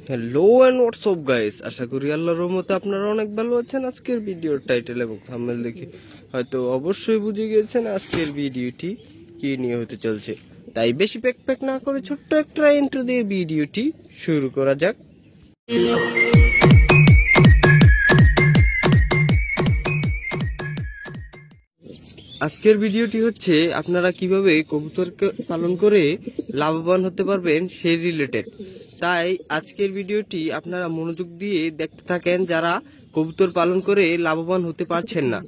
Hello and WhatsApp guys, আশা করি আল্লাহর রহমতে আপনারা অনেক ভালো আছেন। আজকের ভিডিওর টাইটেল এবং থাম্বনেল দেখে হয়তো অবশ্যই বুঝে গিয়েছেন আজকের ভিডিওটি কি নিয়ে হতে চলছে। তাই বেশি প্যাক না করে ছোট্ট একটা ইন্ট্রো দিয়ে ভিডিওটি শুরু করা যাক। আজকের ভিডিওটি হচ্ছে আপনারা কিভাবে কবুতর পালন করে লাভবান হতে পারবেন সেই রিলেটেড। তাই আজকের ভিডিওটি আপনারা মনোযোগ দিয়ে দেখতে থাকেন। যারা কবুতর পালন করে লাভবান হতে পারছেন না,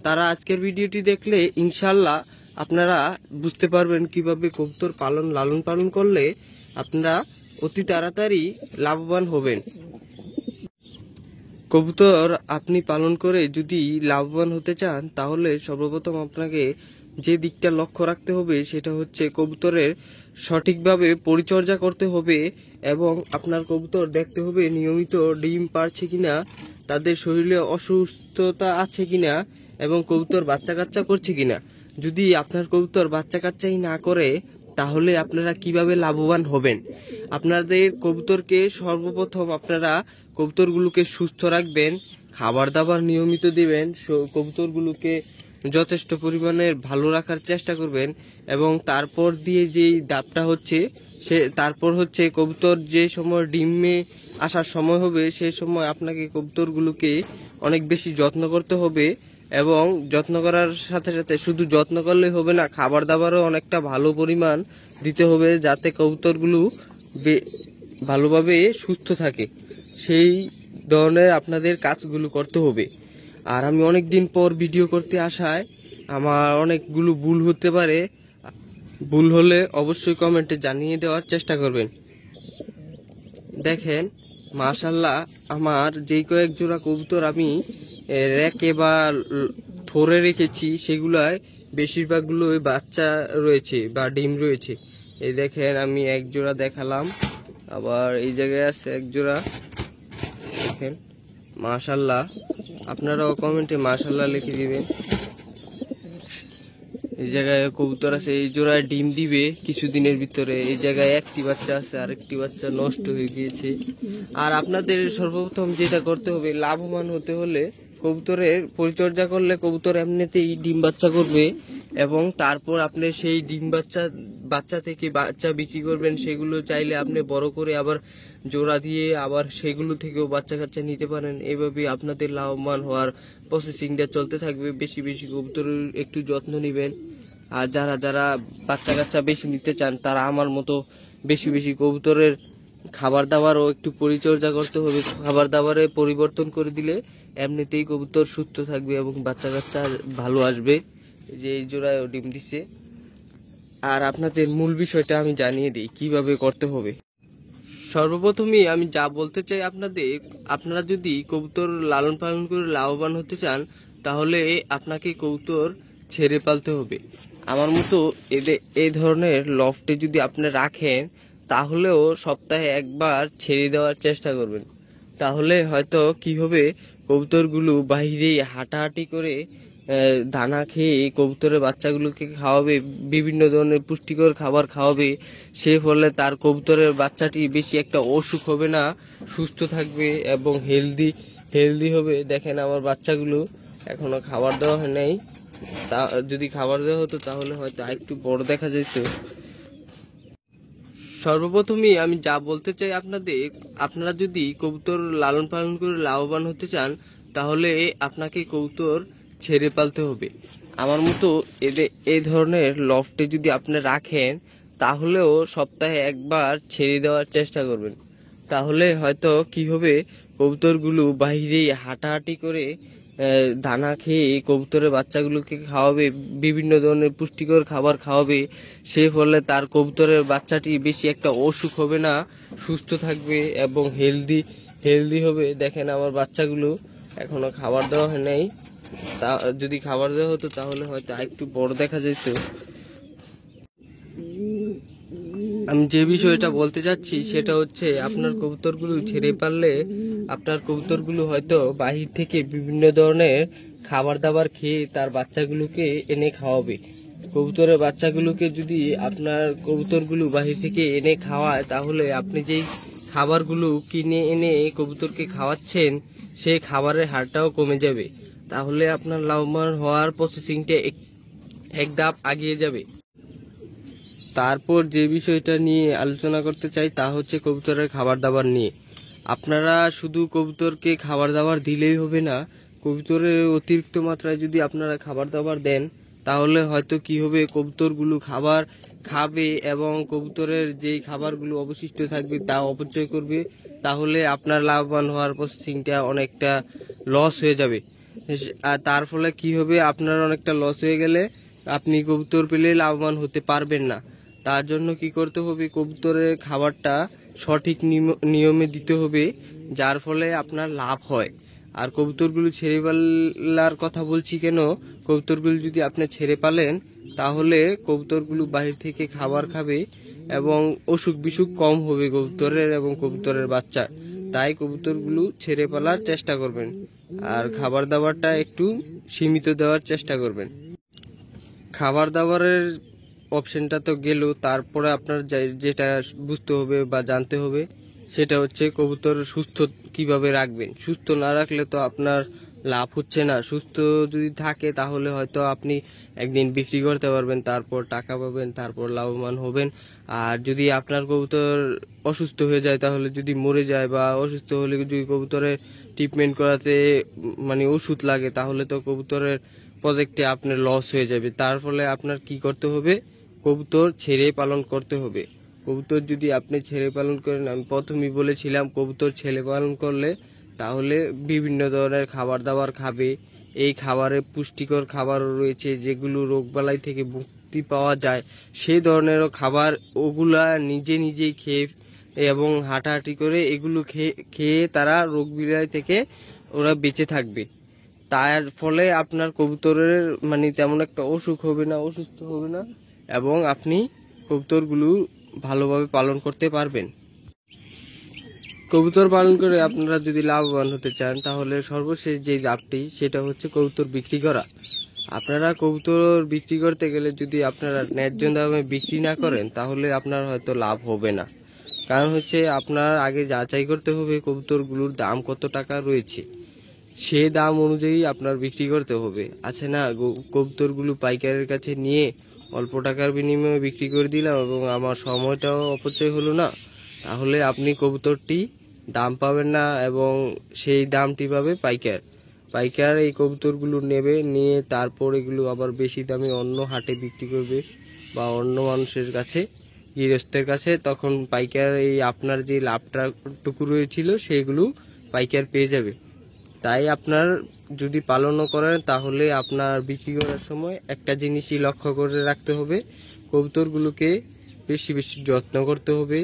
তারা আজকের ভিডিওটি দেখলে ইনশাল্লাহ আপনারা বুঝতে পারবেন কিভাবে কবুতর লালন পালন করলে আপনারা অতি তাড়াতাড়ি লাভবান হবেন। কবুতর আপনি পালন করে যদি লাভবান হতে চান, তাহলে সর্বপ্রথম আপনাকে যে দিকটা লক্ষ্য রাখতে হবে সেটা হচ্ছে কবুতরের সঠিকভাবে পরিচর্যা করতে হবে এবং আপনার কবুতর দেখতে হবে নিয়মিত ডিম পারছে কিনা, তাদের শরীরে অসুস্থতা আছে কিনা এবং কবুতর বাচ্চা কাচ্চা করছে কিনা। যদি আপনার কবুতর বাচ্চা কাচ্চাই না করে, তাহলে আপনারা কিভাবে লাভবান হবেন? আপনাদের কবুতরকে সর্বপ্রথম আপনারা কবুতরগুলোকে সুস্থ রাখবেন, খাবার দাবার নিয়মিত দিবেন, কবুতরগুলোকে যথেষ্ট পরিমাণে ভালো রাখার চেষ্টা করবেন এবং তারপর দিয়ে যেই ধাপটা হচ্ছে তারপর হচ্ছে কবুতর যে সময় ডিমে আসার সময় হবে সেই সময় আপনাকে কবুতরগুলোকে অনেক বেশি যত্ন করতে হবে এবং যত্ন করার সাথে সাথে শুধু যত্ন করলেই হবে না, খাবার দাবারও অনেকটা ভালো পরিমাণ দিতে হবে যাতে কবুতরগুলো ভালোভাবে সুস্থ থাকে। সেই ধরনের আপনাদের কাজগুলো করতে হবে। আর আমি অনেক দিন পর ভিডিও করতে আসায় আমার অনেকগুলো ভুল হতে পারে, ভুল হলে অবশ্যই কমেন্টে জানিয়ে দেওয়ার চেষ্টা করবেন। দেখেন মাশাআল্লাহ, আমার যেই কয়েক জোড়া কবুতর আমি রেকে বা থরে রেখেছি সেগুলায় বেশিরভাগগুলোই বাচ্চা রয়েছে বা ডিম রয়েছে। এই দেখেন আমি এক জোড়া দেখালাম, আবার এই জায়গায় আছে এক জোড়া। দেখেন মাশাআল্লাহ, আপনারাও কমেন্টে মাশাআল্লাহ লিখে দিবেন। এই জায়গায় কবুতর আছে, এই জোড়ায় ডিম দিবে কিছুদিনের ভিতরে। এই জায়গায় একটি বাচ্চা আছে, আরেকটি বাচ্চা নষ্ট হয়ে গিয়েছে। আর আপনাদের সর্বপ্রথম যেটা করতে হবে, লাভবান হতে হলে কবুতরের পরিচর্যা করলে কবুতর এমনিতেই ডিম বাচ্চা করবে এবং তারপর আপনি সেই ডিম বাচ্চা থেকে বাচ্চা বিক্রি করবেন। সেগুলো চাইলে আপনি বড় করে আবার জোড়া দিয়ে আবার সেগুলো থেকেও বাচ্চা কাচ্চা নিতে পারেন। এভাবে আপনাদের লাভবান হওয়ার প্রসেসিংটা চলতে থাকবে। বেশি বেশি কবুতরের একটু যত্ন নেবেন। আর যারা যারা বাচ্চা কাচ্চা বেশি নিতে চান, তারা আমার মতো বেশি বেশি কবুতরের খাবার দাবারও একটু পরিচর্যা করতে হবে। খাবার দাবারে পরিবর্তন করে দিলে এমনিতেই কবুতর সুস্থ থাকবে এবং বাচ্চা কাচ্চা ভালো আসবে। যে এই জোড়ায় ডিম দিছে। আর আপনাদের মূল বিষয়টা আমি জানিয়ে দিই কিভাবে করতে হবে। সর্বপ্রথমে আমি যা বলতে চাই আপনারা যদি কবুতর লালন পালন করে লাভবান হতে চান, তাহলে আপনাকে কবুতর ছেড়ে পালতে হবে। আমার মতো এই ধরনের লফটে যদি আপনি রাখেন, তাহলেও সপ্তাহে একবার ছেড়ে দেওয়ার চেষ্টা করবেন। তাহলে হয়তো কি হবে, কবুতরগুলো বাইরে হাঁটাহাঁটি করে দানা খেয়ে কবুতরের বাচ্চাগুলোকে খাওয়াবে, বিভিন্ন ধরনের পুষ্টিকর খাবার খাওয়াবে। সে ফলে তার কবুতরের বাচ্চাটি বেশি একটা অসুখ হবে না, সুস্থ থাকবে এবং হেলদি হবে। দেখেন আমার বাচ্চাগুলো এখনো খাবার দেওয়া হয় নাই, তা যদি খাবার দেওয়া হতো তাহলে হয়তো একটু বড় দেখা যেত। সর্বপ্রথমে আমি যা বলতে চাই আপনারা যদি কবুতর লালন পালন করে লাভবান হতে চান, তাহলে আপনাকে কবুতর ছেড়ে পালতে হবে। আমার মতো এই ধরনের লফটে যদি আপনি রাখেন, তাহলেও সপ্তাহে একবার ছেড়ে দেওয়ার চেষ্টা করবেন। তাহলে হয়তো কি হবে, কবুতরগুলো বাইরে হাঁটাহাঁটি করে দানা খেয়ে কবুতরের বাচ্চাগুলোকে খাওয়াবে, বিভিন্ন ধরনের পুষ্টিকর খাবার খাওয়াবে। সে ফলে তার কবুতরের বাচ্চাটি বেশি একটা অসুখ হবে না, সুস্থ থাকবে এবং হেলদি হবে। দেখেন আমার বাচ্চাগুলো এখনো খাবার দেওয়া হয় নাই, তা যদি খাবার দেওয়া হতো তাহলে হয়তো একটু বড় দেখা যেত। আমি যে বিষয়টা বলতে চাচ্ছি সেটা হচ্ছে, আপনার কবুতরগুলো ছেড়ে পারলে আপনার কবুতরগুলো হয়তো বাহির থেকে বিভিন্ন ধরনের খাবার দাবার খেয়ে তার বাচ্চাগুলোকে এনে খাওয়াবে। কবুতরের বাচ্চাগুলোকে যদি আপনার কবুতরগুলো বাহির থেকে এনে খাওয়ায়, তাহলে আপনি যেই খাবারগুলো কিনে এনে কবুতরকে খাওয়াচ্ছেন সেই খাবারের হারটাও কমে যাবে। তাহলে আপনার লাভবান হওয়ার প্রসেসিংটা এক ধাপ আগিয়ে যাবে। তারপর যে বিষয়টা নিয়ে আলোচনা করতে চাই তা হচ্ছে কবুতরের খাবার দাবার নিয়ে। আপনারা শুধু কবুতরকে খাবার দাবার দিলেই হবে না, কবুতরের অতিরিক্ত মাত্রায় যদি আপনারা খাবার দাবার দেন তাহলে হয়তো কি হবে, কবুতরগুলো খাবার খাবে এবং কবুতরের যেই খাবারগুলো অবশিষ্ট থাকবে তা অপচয় করবে। তাহলে আপনার লাভবান হওয়ার প্রসেসিংটা অনেকটা লস হয়ে যাবে। আর তার ফলে কি হবে, আপনার অনেকটা লস হয়ে গেলে আপনি কবুতর পেলে লাভবান হতে পারবেন না। তার জন্য কি করতে হবে, কবুতরের খাবারটা সঠিক নিয়মে দিতে হবে, যার ফলে আপনার লাভ হয়। আর কবুতরগুলো ছেড়ে পালার কথা বলছি কেন, কবুতরগুলো যদি আপনি ছেড়ে পালেন তাহলে কবুতরগুলো বাহির থেকে খাবার খাবে এবং অসুখ বিসুখ কম হবে কবুতরের এবং কবুতরের বাচ্চার। তাই কবুতরগুলো ছেড়ে পালার চেষ্টা করবেন আর খাবার দাবারটা একটু সীমিত দেওয়ার চেষ্টা করবেন। খাবার দাবারের অপশনটা তো গেল, তারপরে আপনার যেটা বুঝতে হবে বা জানতে হবে সেটা হচ্ছে কবুতর সুস্থ কিভাবে রাখবেন। সুস্থ না রাখলে তো আপনার লাভ হচ্ছে না। সুস্থ যদি থাকে তাহলে হয়তো আপনি একদিন বিক্রি করতে পারবেন, তারপর টাকা পাবেন, তারপর লাভবান হবেন। আর যদি আপনার কবুতর অসুস্থ হয়ে যায়, তাহলে যদি মরে যায় বা অসুস্থ হলে যদি কবুতরের ট্রিটমেন্ট করাতে মানে ওষুধ লাগে, তাহলে তো কবুতরের প্রজেক্টে আপনার লস হয়ে যাবে। তার ফলে আপনার কি করতে হবে, কবুতর ছেড়ে পালন করতে হবে। কবুতর যদি আপনি ছেড়ে পালন করেন, আমি প্রথমেই বলেছিলাম কবুতর ছেড়ে পালন করলে তাহলে বিভিন্ন ধরনের খাবার দাবার খাবে। এই খাবারে পুষ্টিকর খাবারও রয়েছে, যেগুলো রোগবালাই থেকে মুক্তি পাওয়া যায় সেই ধরনেরও খাবার, ওগুলা নিজে নিজেই খেয়ে এবং হাঁটাহাঁটি করে এগুলো খেয়ে তারা রোগ বিলাই থেকে ওরা বেঁচে থাকবে। তার ফলে আপনার কবুতরের মানে তেমন একটা অসুখ হবে না, অসুস্থ হবে না এবং আপনি কবুতরগুলো ভালোভাবে পালন করতে পারবেন। কবুতর পালন করে আপনারা যদি লাভবান হতে চান তাহলে সর্বশেষ যে ধাপটি সেটা হচ্ছে কবুতর বিক্রি করা। আপনারা কবুতর বিক্রি করতে গেলে যদি আপনারা ন্যায্য দামে বিক্রি না করেন তাহলে আপনার হয়তো লাভ হবে না। কারণ হচ্ছে আপনার আগে যাচাই করতে হবে কবুতরগুলোর দাম কত টাকা রয়েছে, সে দাম অনুযায়ী আপনার বিক্রি করতে হবে। আছে না, কবুতরগুলো পাইকারের কাছে নিয়ে অল্প টাকার বিনিময়ে বিক্রি করে দিলাম এবং আমার সময়টাও অপচয় হলো না, তাহলে আপনি কবুতরটি দাম পাবেন না এবং সেই দামটি পাবে পাইকার। পাইকার এই কবুতরগুলো নেবে, নিয়ে তারপর এগুলো আবার বেশি দামে অন্য হাটে বিক্রি করবে বা অন্য মানুষের কাছে, গৃহস্থের কাছে। তখন পাইকার এই আপনার যে লাভটা টুকু রয়েছিল সেগুলো পাইকার পেয়ে যাবে। তাই আপনার যদি পালনও করেন তাহলে আপনার বিক্রি করার সময় একটা জিনিসই লক্ষ্য করে রাখতে হবে, কবুতরগুলোকে বেশি বেশি যত্ন করতে হবে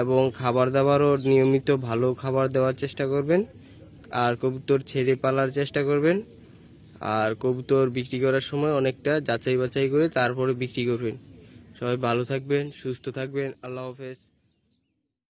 এবং খাবার দাবারও নিয়মিত ভালো খাবার দেওয়ার চেষ্টা করবেন। আর কবুতর ছেড়ে পালার চেষ্টা করবেন। আর কবুতর বিক্রি করার সময় অনেকটা যাচাই বাছাই করে তারপরে বিক্রি করবেন। সবাই ভালো থাকবেন, সুস্থ থাকবেন। আল্লাহ হাফেজ।